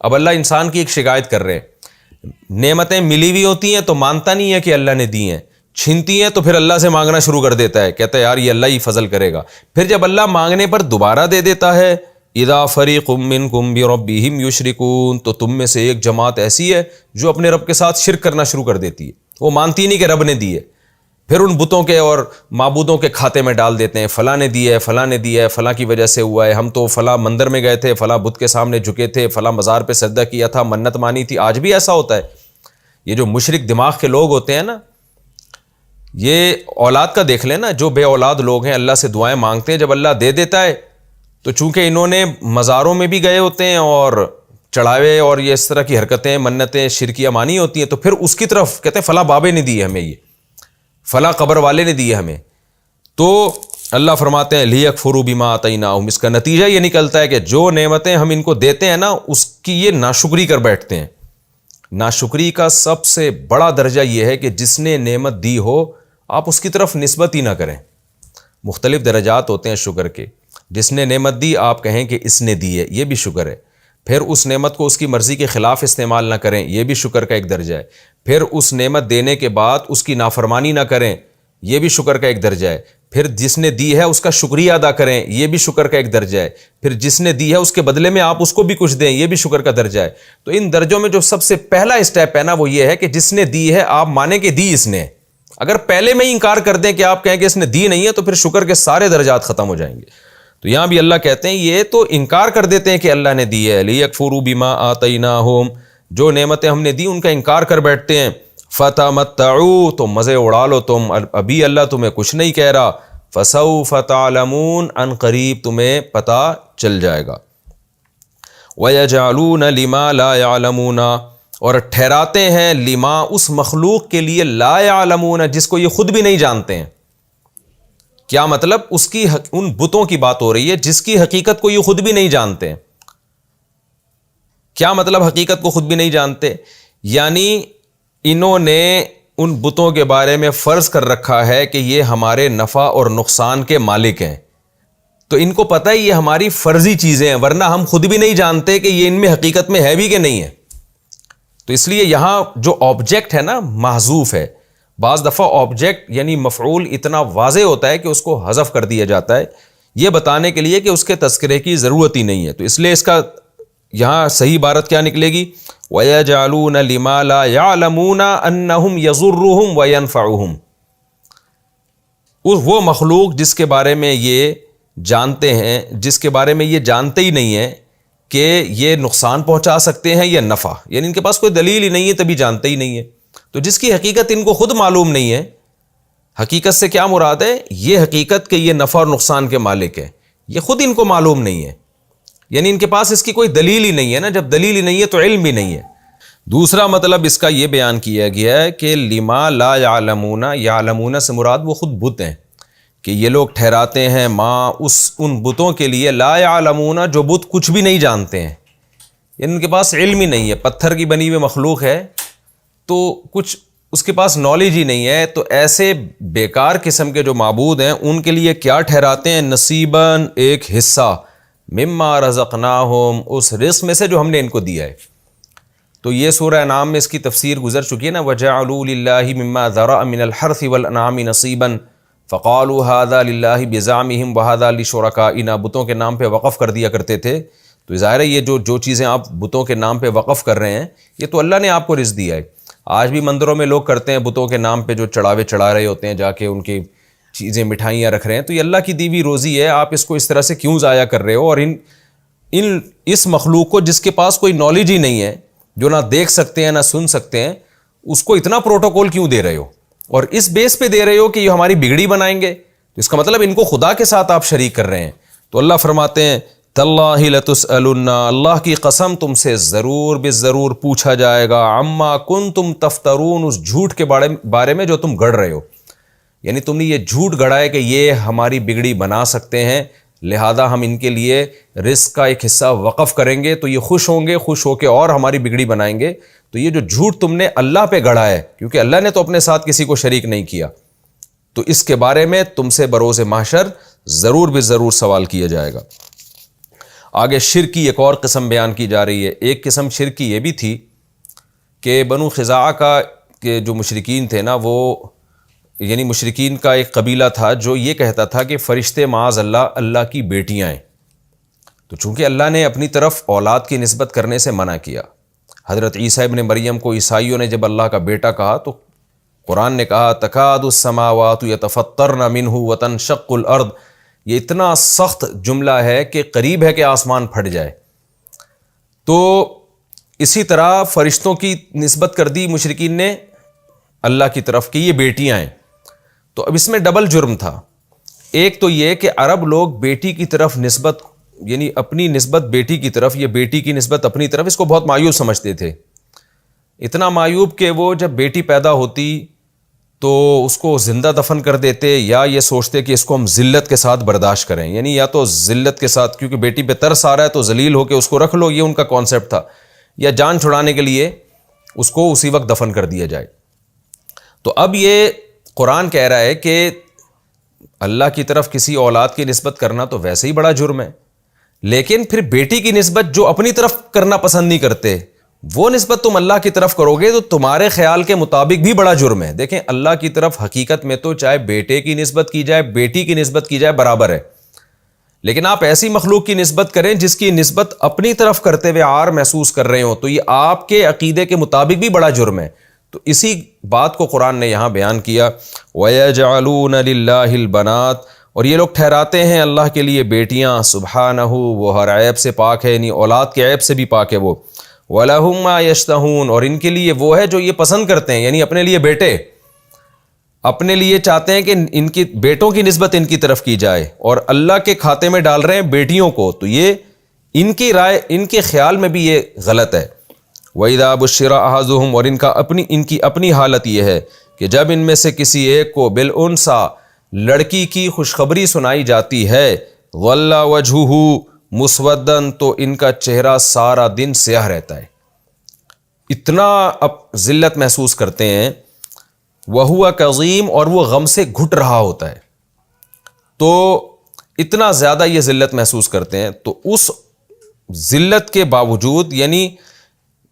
اب اللہ انسان کی ایک شکایت کر رہے ہیں، نعمتیں ملی ہوئی ہوتی ہیں تو مانتا نہیں ہے کہ اللہ نے دی ہیں، چھنتی ہیں تو پھر اللہ سے مانگنا شروع کر دیتا ہے، کہتا ہے یار یہ اللہ ہی فضل کرے گا۔ پھر جب اللہ مانگنے پر دوبارہ دے دیتا ہے، اذا فریق منکم بربہم یشرکون، تو تم میں سے ایک جماعت ایسی ہے جو اپنے رب کے ساتھ شرک کرنا شروع کر دیتی ہے، وہ مانتی نہیں کہ رب نے دی ہے، پھر ان بتوں کے اور معبودوں کے کھاتے میں ڈال دیتے ہیں، فلاں نے دی ہے، فلاں نے دی ہے، فلاں کی وجہ سے ہوا ہے، ہم تو فلاں مندر میں گئے تھے، فلاں بت کے سامنے جھکے تھے، فلاں مزار پہ سجدہ کیا تھا، منت مانی تھی۔ آج بھی ایسا ہوتا ہے۔ یہ جو مشرک دماغ کے لوگ ہوتے ہیں نا، یہ اولاد کا دیکھ لیں نا، جو بے اولاد لوگ ہیں اللہ سے دعائیں مانگتے ہیں، جب اللہ دے دیتا ہے تو چونکہ انہوں نے مزاروں میں بھی گئے ہوتے ہیں اور چڑھاوے اور یہ اس طرح کی حرکتیں، منتیں، شرکیہ مانی ہوتی ہیں، تو پھر اس کی طرف کہتے ہیں فلاں بابے نے دی ہے ہمیں، یہ فلاں قبر والے نے دی ہے ہمیں۔ تو اللہ فرماتے ہیں لیکفروا بما آتیناہم، اس کا نتیجہ یہ نکلتا ہے کہ جو نعمتیں ہم ان کو دیتے ہیں نا اس کی یہ ناشکری کر بیٹھتے ہیں۔ ناشکری کا سب سے بڑا درجہ یہ ہے کہ جس نے نعمت دی ہو آپ اس کی طرف نسبت ہی نہ کریں۔ مختلف درجات ہوتے ہیں شکر کے، جس نے نعمت دی آپ کہیں کہ اس نے دی ہے، یہ بھی شکر ہے۔ پھر اس نعمت کو اس کی مرضی کے خلاف استعمال نہ کریں، یہ بھی شکر کا ایک درجہ ہے۔ پھر اس نعمت دینے کے بعد اس کی نافرمانی نہ کریں، یہ بھی شکر کا ایک درجہ ہے۔ پھر جس نے دی ہے اس کا شکریہ ادا کریں، یہ بھی شکر کا ایک درجہ ہے۔ پھر جس نے دی ہے اس کے بدلے میں آپ اس کو بھی کچھ دیں، یہ بھی شکر کا درجہ ہے۔ تو ان درجوں میں جو سب سے پہلا اسٹیپ ہے نا وہ یہ ہے کہ جس نے دی ہے آپ مانیں کہ دی اس نے۔ اگر پہلے میں ہی انکار کر دیں کہ آپ کہیں کہ اس نے دی نہیں ہے تو پھر شکر کے سارے درجات ختم ہو جائیں گے۔ تو یہاں بھی اللہ کہتے ہیں یہ تو انکار کر دیتے ہیں کہ اللہ نے دی ہے، لیکفروا بما آتیناہم، جو نعمتیں ہم نے دی ان کا انکار کر بیٹھتے ہیں۔ فتمتعوا، تو مزے اڑا لو تم، ابھی اللہ تمہیں کچھ نہیں کہہ رہا۔ فسوف تعلمون، ان قریب تمہیں پتہ چل جائے گا۔ وَيَجْعَلُونَ لِمَا لَا يَعْلَمُونَ، اور ٹھہراتے ہیں لما، اس مخلوق کے لیے، لا يعلمون، جس کو یہ خود بھی نہیں جانتے ہیں۔ کیا مطلب؟ اس کی ان بتوں کی بات ہو رہی ہے جس کی حقیقت کو یہ خود بھی نہیں جانتے ہیں۔ کیا مطلب حقیقت کو خود بھی نہیں جانتے؟ یعنی انہوں نے ان بتوں کے بارے میں فرض کر رکھا ہے کہ یہ ہمارے نفع اور نقصان کے مالک ہیں، تو ان کو پتہ ہے یہ ہماری فرضی چیزیں ہیں، ورنہ ہم خود بھی نہیں جانتے کہ یہ ان میں حقیقت میں ہے بھی کہ نہیں ہے۔ تو اس لیے یہاں جو آبجیکٹ ہے نا محذوف ہے۔ بعض دفعہ آبجیکٹ یعنی مفعول اتنا واضح ہوتا ہے کہ اس کو حذف کر دیا جاتا ہے، یہ بتانے کے لیے کہ اس کے تذکرے کی ضرورت ہی نہیں ہے۔ تو اس لیے اس کا یہاں صحیح عبارت کیا نکلے گی؟ وَيَجْعَلُونَ لِمَا لَا يَعْلَمُونَ أَنَّهُمْ يَضُرُّهُمْ وَيَنْفَعُهُمْ، وہ مخلوق جس کے بارے میں یہ جانتے ہیں، جس کے بارے میں یہ جانتے ہی نہیں ہیں کہ یہ نقصان پہنچا سکتے ہیں یا نفع، یعنی ان کے پاس کوئی دلیل ہی نہیں ہے تبھی جانتے ہی نہیں ہے۔ تو جس کی حقیقت ان کو خود معلوم نہیں ہے، حقیقت سے کیا مراد ہے؟ یہ حقیقت کہ یہ نفع اور نقصان کے مالک ہے، یہ خود ان کو معلوم نہیں ہے، یعنی ان کے پاس اس کی کوئی دلیل ہی نہیں ہے نا، جب دلیل ہی نہیں ہے تو علم بھی نہیں ہے۔ دوسرا مطلب اس کا یہ بیان کیا گیا ہے کہ لما لا یعلمون، یعلمون سے مراد وہ خود بت ہیں، کہ یہ لوگ ٹھہراتے ہیں ان بتوں کے لیے، لا یعلمون، جو بت کچھ بھی نہیں جانتے ہیں، یعنی ان کے پاس علم ہی نہیں ہے۔ پتھر کی بنی ہوئی مخلوق ہے تو کچھ اس کے پاس نالج ہی نہیں ہے، تو ایسے بیکار قسم کے جو معبود ہیں ان کے لیے کیا ٹھہراتے ہیں؟ نصیباً، ایک حصہ، مما رزقناہم، اس رزق میں سے جو ہم نے ان کو دیا ہے۔ تو یہ سورہ انعام میں اس کی تفسیر گزر چکی ہے نا، وَجَعَلُوا لِلَّهِ مِمَّا ذَرَأَ مِنَ الْحَرْثِ وَالْأَنْعَامِ نَصِيبًا فَقَالُوا هَذَا لِلَّهِ بِزَعْمِهِمْ وَهَذَا لِشُرَكَائِنَا، بتوں کے نام پہ وقف کر دیا کرتے تھے۔ تو ظاہر ہے یہ جو چیزیں آپ بتوں کے نام پہ وقف کر رہے ہیں یہ تو اللہ نے آپ کو رزق دیا ہے۔ آج بھی مندروں میں لوگ کرتے ہیں، بتوں کے نام پہ جو چڑھاوے چڑھا رہے ہوتے ہیں، جا کے ان کی چیزیں مٹھائیاں رکھ رہے ہیں، تو یہ اللہ کی دی ہوئی روزی ہے، آپ اس کو اس طرح سے کیوں ضائع کر رہے ہو؟ اور اس مخلوق کو جس کے پاس کوئی نالج ہی نہیں ہے، جو نہ دیکھ سکتے ہیں نہ سن سکتے ہیں، اس کو اتنا پروٹوکول کیوں دے رہے ہو؟ اور اس بیس پہ دے رہے ہو کہ یہ ہماری بگڑی بنائیں گے، تو اس کا مطلب ان کو خدا کے ساتھ آپ شریک کر رہے ہیں۔ تو اللہ فرماتے ہیں تاللہ لتسألن، اللہ کی قسم تم سے ضرور بالضرور پوچھا جائے گا، عما کنتم تفترون، اس جھوٹ کے بارے میں جو تم گڑھ رہے ہو، یعنی تم نے یہ جھوٹ گڑھا ہے کہ یہ ہماری بگڑی بنا سکتے ہیں، لہذا ہم ان کے لیے رزق کا ایک حصہ وقف کریں گے تو یہ خوش ہوں گے، خوش ہو کے اور ہماری بگڑی بنائیں گے۔ تو یہ جو جھوٹ تم نے اللہ پہ گڑھا ہے، کیونکہ اللہ نے تو اپنے ساتھ کسی کو شریک نہیں کیا، تو اس کے بارے میں تم سے بروز محشر ضرور بالضرور سوال کیا جائے گا۔ آگے شرک کی ایک اور قسم بیان کی جا رہی ہے۔ ایک قسم شرک کی یہ بھی تھی کہ بنو خزاعہ کا کہ جو مشرکین تھے نا، وہ یعنی مشرکین کا ایک قبیلہ تھا جو یہ کہتا تھا کہ فرشتے معاذ اللہ اللہ کی بیٹیاں ہیں۔ تو چونکہ اللہ نے اپنی طرف اولاد کی نسبت کرنے سے منع کیا، حضرت عیسیٰ ابن مریم کو عیسائیوں نے جب اللہ کا بیٹا کہا تو قرآن نے کہا تکاد السماوات یتفطرن منہ وتنشق الارض، یہ اتنا سخت جملہ ہے کہ قریب ہے کہ آسمان پھٹ جائے۔ تو اسی طرح فرشتوں کی نسبت کر دی مشرکین نے اللہ کی طرف کہ یہ بیٹیاں ہیں۔ تو اب اس میں ڈبل جرم تھا، ایک تو یہ کہ عرب لوگ بیٹی کی طرف نسبت، یعنی اپنی نسبت بیٹی کی طرف، یہ بیٹی کی نسبت اپنی طرف، اس کو بہت معیوب سمجھتے تھے، اتنا معیوب کہ وہ جب بیٹی پیدا ہوتی تو اس کو زندہ دفن کر دیتے، یا یہ سوچتے کہ اس کو ہم ذلت کے ساتھ برداشت کریں، یعنی یا تو ذلت کے ساتھ، کیونکہ بیٹی پہ ترس آ رہا ہے تو ذلیل ہو کے اس کو رکھ لو، یہ ان کا کانسیپٹ تھا، یا جان چھڑانے کے لیے اس کو اسی وقت دفن کر دیا جائے۔ تو اب یہ قرآن کہہ رہا ہے کہ اللہ کی طرف کسی اولاد کی نسبت کرنا تو ویسے ہی بڑا جرم ہے، لیکن پھر بیٹی کی نسبت جو اپنی طرف کرنا پسند نہیں کرتے، وہ نسبت تم اللہ کی طرف کرو گے تو تمہارے خیال کے مطابق بھی بڑا جرم ہے۔ دیکھیں اللہ کی طرف حقیقت میں تو چاہے بیٹے کی نسبت کی جائے، بیٹی کی نسبت کی جائے، برابر ہے، لیکن آپ ایسی مخلوق کی نسبت کریں جس کی نسبت اپنی طرف کرتے ہوئے عار محسوس کر رہے ہوں، تو یہ آپ کے عقیدے کے مطابق بھی بڑا جرم ہے۔ تو اسی بات کو قرآن نے یہاں بیان کیا، وَيَجْعَلُونَ لِلَّهِ الْبَنَاتِ، اور یہ لوگ ٹھہراتے ہیں اللہ کے لیے بیٹیاں، سبحانہ وہ ہر عیب سے پاک ہے، یعنی اولاد کے عیب سے بھی پاک ہے وہ، وَلَهُم مَّا يَشْتَهُونَ، اور ان کے لیے وہ ہے جو یہ پسند کرتے ہیں، یعنی اپنے لیے بیٹے، اپنے لیے چاہتے ہیں کہ ان کی بیٹوں کی نسبت ان کی طرف کی جائے، اور اللہ کے کھاتے میں ڈال رہے ہیں بیٹیوں کو، تو یہ ان کی رائے، ان کے خیال میں بھی یہ غلط ہے۔ وَإِذَا بُشِّرَ أَحَدُهُمْ، اور ان کی اپنی حالت یہ ہے کہ جب ان میں سے کسی ایک کو بِالْأُنْثَىٰ، لڑکی کی خوشخبری سنائی جاتی ہے، وَلَّا وَجْهُهُ مُسْوَدًّا، تو ان کا چہرہ سارا دن سیاہ رہتا ہے، اتنا ذلت محسوس کرتے ہیں، وَهُوَ كَظِيمٌ، اور وہ غم سے گھٹ رہا ہوتا ہے، تو اتنا زیادہ یہ ذلت محسوس کرتے ہیں۔ تو اس ذلت کے باوجود، یعنی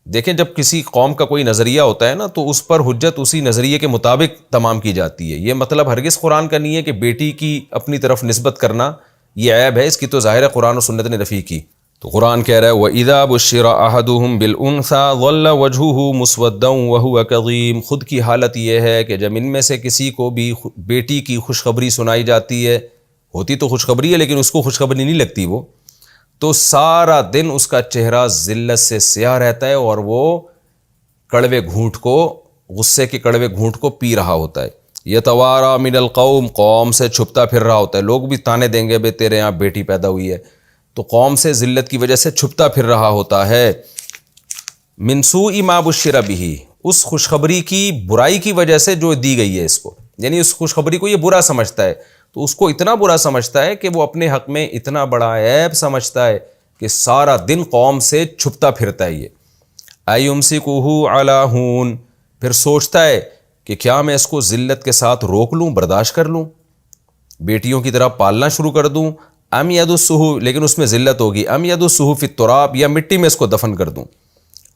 دیکھیں جب کسی قوم کا کوئی نظریہ ہوتا ہے نا تو اس پر حجت اسی نظریے کے مطابق تمام کی جاتی ہے۔ یہ مطلب ہرگز قرآن کا نہیں ہے کہ بیٹی کی اپنی طرف نسبت کرنا یہ عیب ہے، اس کی تو ظاہر ہے قرآن و سنت نے نفی کی۔ تو قرآن کہہ رہا ہے وَإِذَا بُشِّرَ أَحَدُهُمْ بِالْأُنْثَىٰ ظَلَّ وَجْهُهُ مُسْوَدًّا وَهُوَ كَظِيمٌ، خود کی حالت یہ ہے کہ جب ان میں سے کسی کو بھی بیٹی کی خوشخبری سنائی جاتی ہے، ہوتی تو خوشخبری ہے لیکن اس کو خوشخبری نہیں لگتی، وہ تو سارا دن اس کا چہرہ ذلت سے سیاہ رہتا ہے، اور وہ کڑوے گھونٹ کو، غصے کے کڑوے گھونٹ کو پی رہا ہوتا ہے۔ یتوارا من القوم، قوم سے چھپتا پھر رہا ہوتا ہے، لوگ بھی تانے دیں گے بے تیرے یہاں بیٹی پیدا ہوئی ہے، تو قوم سے ذلت کی وجہ سے چھپتا پھر رہا ہوتا ہے۔ من سوء ما بشر بہ، اس خوشخبری کی برائی کی وجہ سے جو دی گئی ہے اس کو، یعنی اس خوشخبری کو یہ برا سمجھتا ہے، تو اس کو اتنا برا سمجھتا ہے کہ وہ اپنے حق میں اتنا بڑا عیب سمجھتا ہے کہ سارا دن قوم سے چھپتا پھرتا ہے۔ یہ ایمسکہ علی ہون، پھر سوچتا ہے کہ کیا میں اس کو ذلت کے ساتھ روک لوں، برداشت کر لوں، بیٹیوں کی طرح پالنا شروع کر دوں، ام یدسہ، لیکن اس میں ذلت ہوگی، ام یدسہ فی التراب، یا مٹی میں اس کو دفن کر دوں۔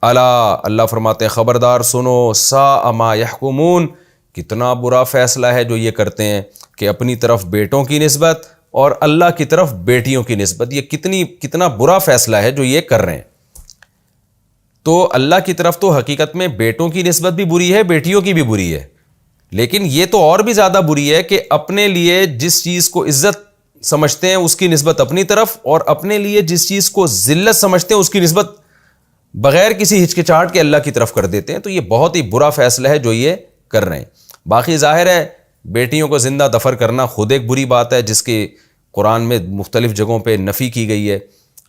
الا، اللہ فرماتے ہیں خبردار سنو، ساء ما یحکمون، کتنا برا فیصلہ ہے جو یہ کرتے ہیں کہ اپنی طرف بیٹوں کی نسبت اور اللہ کی طرف بیٹیوں کی نسبت، یہ کتنا برا فیصلہ ہے جو یہ کر رہے ہیں۔ تو اللہ کی طرف تو حقیقت میں بیٹوں کی نسبت بھی بری ہے، بیٹیوں کی بھی بری ہے، لیکن یہ تو اور بھی زیادہ بری ہے کہ اپنے لیے جس چیز کو عزت سمجھتے ہیں اس کی نسبت اپنی طرف، اور اپنے لیے جس چیز کو ذلت سمجھتے ہیں اس کی نسبت بغیر کسی ہچکچاہٹ کے اللہ کی طرف کر دیتے ہیں۔ تو یہ بہت ہی برا فیصلہ ہے جو یہ کر رہے ہیں۔ باقی ظاہر ہے بیٹیوں کو زندہ دفن کرنا خود ایک بری بات ہے، جس کی قرآن میں مختلف جگہوں پہ نفی کی گئی ہے،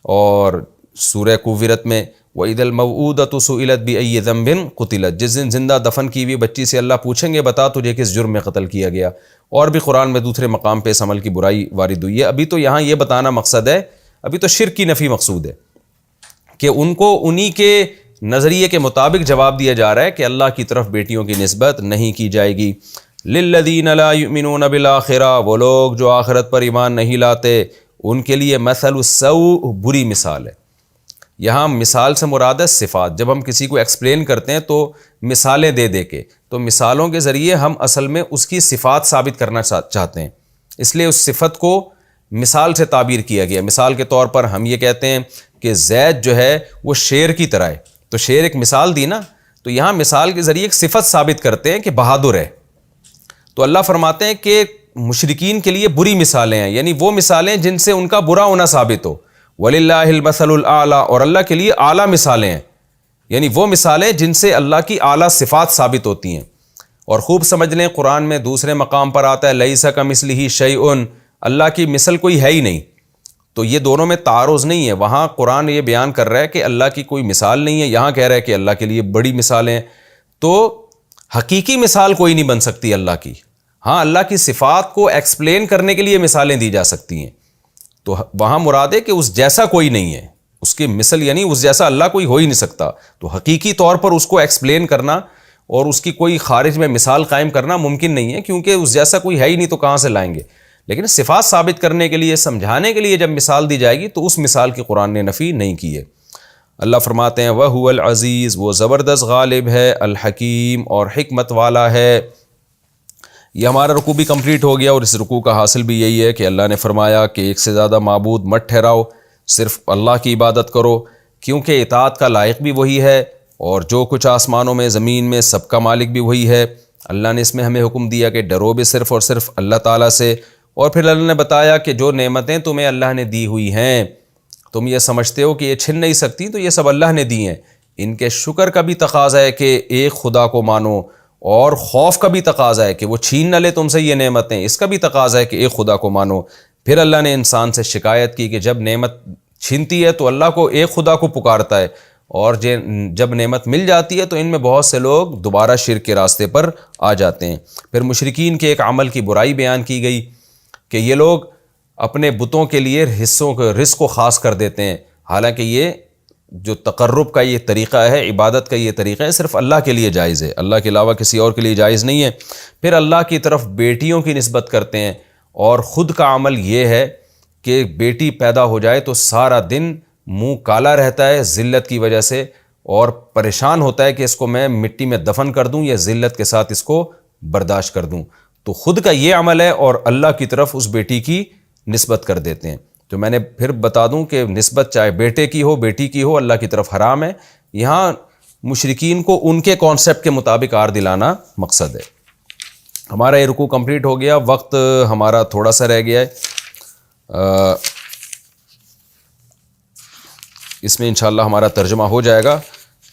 اور سورہ کوثر میں وَإِذَا الْمَوْءُودَةُ سُئِلَتْ بِأَيِّ ذَنبٍ قُتِلَتْ، جس دن زندہ دفن کی ہوئی بچی سے اللہ پوچھیں گے بتا تجھے کس جرم میں قتل کیا گیا۔ اور بھی قرآن میں دوسرے مقام پہ اس عمل کی برائی وارد ہوئی ہے۔ ابھی تو یہاں یہ بتانا مقصد ہے، ابھی تو شرک کی نفی مقصود ہے کہ ان کو انہی کے نظریے کے مطابق جواب دیا جا رہا ہے کہ اللہ کی طرف بیٹیوں کی نسبت نہیں کی جائے گی۔ للذین لا یؤمنون بالآخرہ، وہ لوگ جو آخرت پر ایمان نہیں لاتے، ان کے لیے مثل السوء، بری مثال ہے۔ یہاں مثال سے مراد ہے صفات۔ جب ہم کسی کو ایکسپلین کرتے ہیں تو مثالیں دے دے کے، تو مثالوں کے ذریعے ہم اصل میں اس کی صفات ثابت کرنا چاہتے ہیں، اس لیے اس صفت کو مثال سے تعبیر کیا گیا۔ مثال کے طور پر ہم یہ کہتے ہیں کہ زید جو ہے وہ شیر کی طرح ہے، تو شیر ایک مثال دی نا، تو یہاں مثال کے ذریعے ایک صفت ثابت کرتے ہیں کہ بہادر ہے۔ تو اللہ فرماتے ہیں کہ مشرکین کے لیے بری مثالیں ہیں، یعنی وہ مثالیں جن سے ان کا برا ہونا ثابت ہو۔ وَلِلَّهِ الْمَثَلُ الْأَعْلَى، اور اللہ کے لیے اعلیٰ مثالیں ہیں، یعنی وہ مثالیں جن سے اللہ کی اعلیٰ صفات ثابت ہوتی ہیں۔ اور خوب سمجھ لیں قرآن میں دوسرے مقام پر آتا ہے لَيْسَ كَمِثْلِهِ شَيْءٌ، اللہ کی مثل کوئی ہے ہی نہیں۔ تو یہ دونوں میں تعارض نہیں ہے، وہاں قرآن یہ بیان کر رہا ہے کہ اللہ کی کوئی مثال نہیں ہے، یہاں کہہ رہا ہے کہ اللہ کے لیے بڑی مثالیں ہیں۔ تو حقیقی مثال کوئی نہیں بن سکتی اللہ کی، ہاں اللہ کی صفات کو ایکسپلین کرنے کے لیے مثالیں دی جا سکتی ہیں۔ تو وہاں مراد ہے کہ اس جیسا کوئی نہیں ہے، اس کی مثل یعنی اس جیسا اللہ کوئی ہو ہی نہیں سکتا۔ تو حقیقی طور پر اس کو ایکسپلین کرنا اور اس کی کوئی خارج میں مثال قائم کرنا ممکن نہیں ہے، کیونکہ اس جیسا کوئی ہے ہی نہیں، تو کہاں سے لائیں گے؟ لیکن صفات ثابت کرنے کے لیے، سمجھانے کے لیے جب مثال دی جائے گی تو اس مثال کی قرآن نے نفی نہیں کی ہے۔ اللہ فرماتے ہیں وَهُوَ الْعَزِيزُ، وہ زبردست غالب ہے، الحکیم، اور حکمت والا ہے۔ یہ ہمارا رکوع بھی کمپلیٹ ہو گیا، اور اس رکوع کا حاصل بھی یہی ہے کہ اللہ نے فرمایا کہ ایک سے زیادہ معبود مت ٹھہراؤ، صرف اللہ کی عبادت کرو، کیونکہ اطاعت کا لائق بھی وہی ہے، اور جو کچھ آسمانوں میں زمین میں سب کا مالک بھی وہی ہے۔ اللہ نے اس میں ہمیں حکم دیا کہ ڈرو بھی صرف اور صرف اللہ تعالیٰ سے، اور پھر اللہ نے بتایا کہ جو نعمتیں تمہیں اللہ نے دی ہوئی ہیں، تم یہ سمجھتے ہو کہ یہ چھن نہیں سکتی، تو یہ سب اللہ نے دی ہیں۔ ان کے شکر کا بھی تقاضا ہے کہ ایک خدا کو مانو، اور خوف کا بھی تقاضا ہے کہ وہ چھین نہ لے تم سے یہ نعمتیں، اس کا بھی تقاضا ہے کہ ایک خدا کو مانو۔ پھر اللہ نے انسان سے شکایت کی کہ جب نعمت چھینتی ہے تو اللہ کو، ایک خدا کو پکارتا ہے، اور جب نعمت مل جاتی ہے تو ان میں بہت سے لوگ دوبارہ شرک کے راستے پر آ جاتے ہیں۔ پھر مشرکین کے ایک عمل کی برائی بیان کی گئی کہ یہ لوگ اپنے بتوں کے لیے حصوں کے رزق کو خاص کر دیتے ہیں، حالانکہ یہ جو تقرب کا یہ طریقہ ہے، عبادت کا یہ طریقہ ہے، صرف اللہ کے لیے جائز ہے، اللہ کے علاوہ کسی اور کے لیے جائز نہیں ہے۔ پھر اللہ کی طرف بیٹیوں کی نسبت کرتے ہیں، اور خود کا عمل یہ ہے کہ بیٹی پیدا ہو جائے تو سارا دن منہ کالا رہتا ہے ذلت کی وجہ سے، اور پریشان ہوتا ہے کہ اس کو میں مٹی میں دفن کر دوں یا ذلت کے ساتھ اس کو برداشت کر دوں۔ تو خود کا یہ عمل ہے، اور اللہ کی طرف اس بیٹی کی نسبت کر دیتے ہیں۔ تو میں نے پھر بتا دوں کہ نسبت چاہے بیٹے کی ہو بیٹی کی ہو، اللہ کی طرف حرام ہے۔ یہاں مشرکین کو ان کے کانسیپٹ کے مطابق آر دلانا مقصد ہے۔ ہمارا یہ رکوع کمپلیٹ ہو گیا، وقت ہمارا تھوڑا سا رہ گیا ہے، اس میں انشاءاللہ ہمارا ترجمہ ہو جائے گا،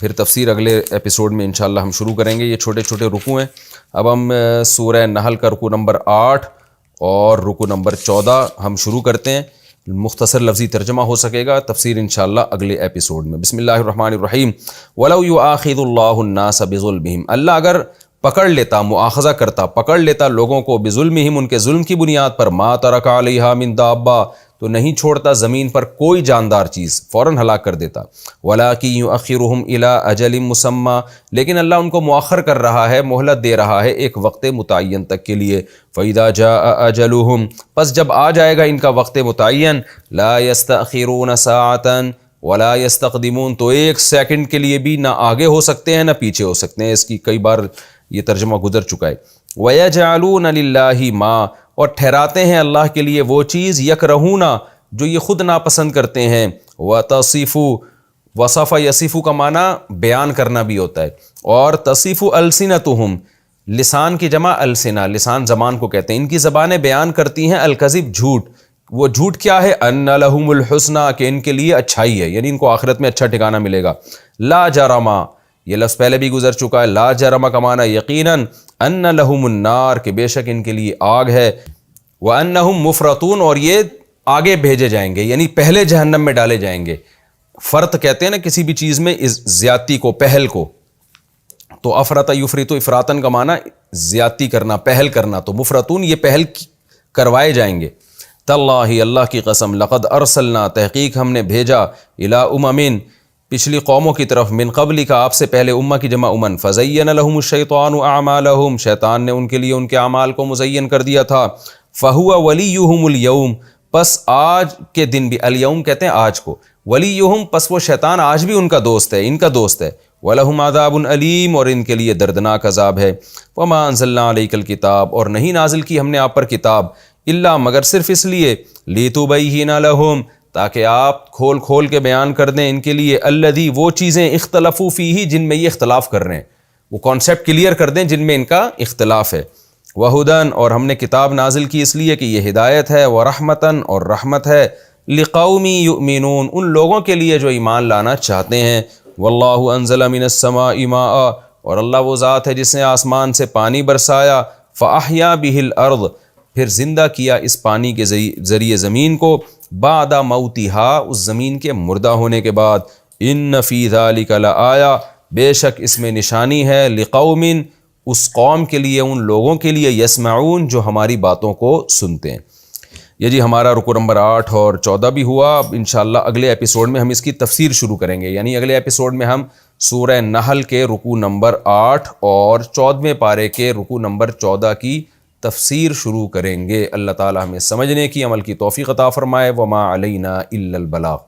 پھر تفسیر اگلے ایپیسوڈ میں انشاءاللہ ہم شروع کریں گے۔ یہ چھوٹے چھوٹے رکوع ہیں۔ اب ہم سورہ نحل کا رکوع نمبر 8 اور رکوع نمبر 14 ہم شروع کرتے ہیں، مختصر لفظی ترجمہ ہو سکے گا، تفسیر انشاءاللہ اگلے ایپیسوڈ میں۔ بسم اللہ الرحمن الرحیم۔ وَلَوْ يُؤَاخِذُ اللَّهُ النَّاسَ بِظُلْمِهِمْ، اللہ اگر پکڑ لیتا، مؤاخذہ کرتا، پکڑ لیتا لوگوں کو، بظلمہم، ان کے ظلم کی بنیاد پر، ما ترک علیہا من دابہ، تو نہیں چھوڑتا زمین پر کوئی جاندار چیز، فوراً ہلاک کر دیتا۔ وَلَٰكِن يُؤَخِّرُهُمْ إِلَىٰ أَجَلٍ مُّسَمًّى، لیکن اللہ ان کو مؤخر کر رہا ہے، مہلت دے رہا ہے ایک وقت متعین تک کے لیے۔ فَإِذَا جَاءَ أَجَلُهُمْ، پس جب آ جائے گا ان کا وقت متعین، لَا يَسْتَأْخِرُونَ سَاعَةً وَلَا يَسْتَقْدِمُونَ، تو ایک سیکنڈ کے لیے بھی نہ آگے ہو سکتے ہیں نہ پیچھے ہو سکتے ہیں۔ اس کی کئی بار یہ ترجمہ گزر چکا ہے۔ وَيَجْعَلُونَ لِلَّهِ مَا، اور ٹھہراتے ہیں اللہ کے لیے وہ چیز، یکرہون، جو یہ خود ناپسند کرتے ہیں۔ وَتَصِفُ، وصف یصف کا معنی بیان کرنا بھی ہوتا ہے، اور تصف السنتہم، لسان کی جمع السنہ، لسان زبان کو کہتے ہیں، ان کی زبانیں بیان کرتی ہیں الکذب، جھوٹ۔ وہ جھوٹ کیا ہے؟ ان لہم الحسنی، کہ ان کے لیے اچھائی ہے، یعنی ان کو آخرت میں اچھا ٹھکانہ ملے گا۔ لا جرما، یہ لفظ پہلے بھی گزر چکا ہے، لا جرم کا معنی یقیناً، ان لہم النار، کہ بے شک ان کے لیے آگ ہے، وانہم مفرطون، اور یہ آگے بھیجے جائیں گے، یعنی پہلے جہنم میں ڈالے جائیں گے۔ فرط کہتے ہیں نا کسی بھی چیز میں زیادتی کو، پہل کو، تو افرط یفرط، افراطن کا معنی زیادتی کرنا، پہل کرنا، تو مفرطون یہ پہل کروائے جائیں گے۔ تاللہ، اللہ کی قسم، لقد ارسلنا، تحقیق ہم نے بھیجا، الی امم، پچھلی قوموں کی طرف، من قبل کا، آپ سے پہلے، امہ کی جمع امن، فزین لہم الشیطان اعمالہم، شیطان نے ان کے لیے ان کے اعمال کو مزین کر دیا تھا۔ فہو ولیہم الیوم، پس آج کے دن بھی، الیوم کہتے ہیں آج کو، ولیہم، پس وہ شیطان آج بھی ان کا دوست ہے، ان کا دوست ہے۔ وَلَهُمْ عَذَابٌ علیم، اور ان کے لیے دردناک عذاب ہے۔ وَمَا أَنزَلْنَا عَلَيْكَ الْكِتَابَ، اور نہیں نازل کی ہم نے آپ پر کتاب، الا، مگر صرف اس لیے، لِتُبَيِّنَ لَهُمْ، تاکہ آپ کھول کھول کے بیان کر دیں ان کے لیے، الذی، وہ چیزیں، اختلفوا فیہ، جن میں یہ اختلاف کر رہے ہیں، وہ کانسیپٹ کلیئر کر دیں جن میں ان کا اختلاف ہے۔ وَہُدًى، اور ہم نے کتاب نازل کی اس لیے کہ یہ ہدایت ہے، وَرَحْمَةً، اور رحمت ہے، لِقَوْمٍ يُؤْمِنُونَ، ان لوگوں کے لیے جو ایمان لانا چاہتے ہیں۔ وَاللَّهُ أَنزَلَ مِنَ السَّمَاءِ مَاءً، اور اللہ وہ ذات ہے جس نے آسمان سے پانی برسایا، فَأَحْيَا بِهِ الْأَرْضَ، پھر زندہ کیا اس پانی کے ذریعے زمین کو، بعد موتها، اس زمین کے مردہ ہونے کے بعد۔ ان فی ذلک لآیہ، بے شک اس میں نشانی ہے، لقوم، اس قوم کے لیے، ان لوگوں کے لیے، یسمعون، جو ہماری باتوں کو سنتے ہیں۔ یہ جی ہمارا رکوع نمبر 8 اور 14 بھی ہوا۔ اب انشاءاللہ اگلے ایپیسوڈ میں ہم اس کی تفسیر شروع کریں گے، یعنی اگلے ایپیسوڈ میں ہم سورہ نحل کے رکوع نمبر 8 اور 14ویں پارے کے رکوع نمبر 14 کی تفسیر شروع کریں گے۔ اللہ تعالی ہمیں سمجھنے کی، عمل کی توفیق عطا فرمائے۔ وما علینا الا البلاغ۔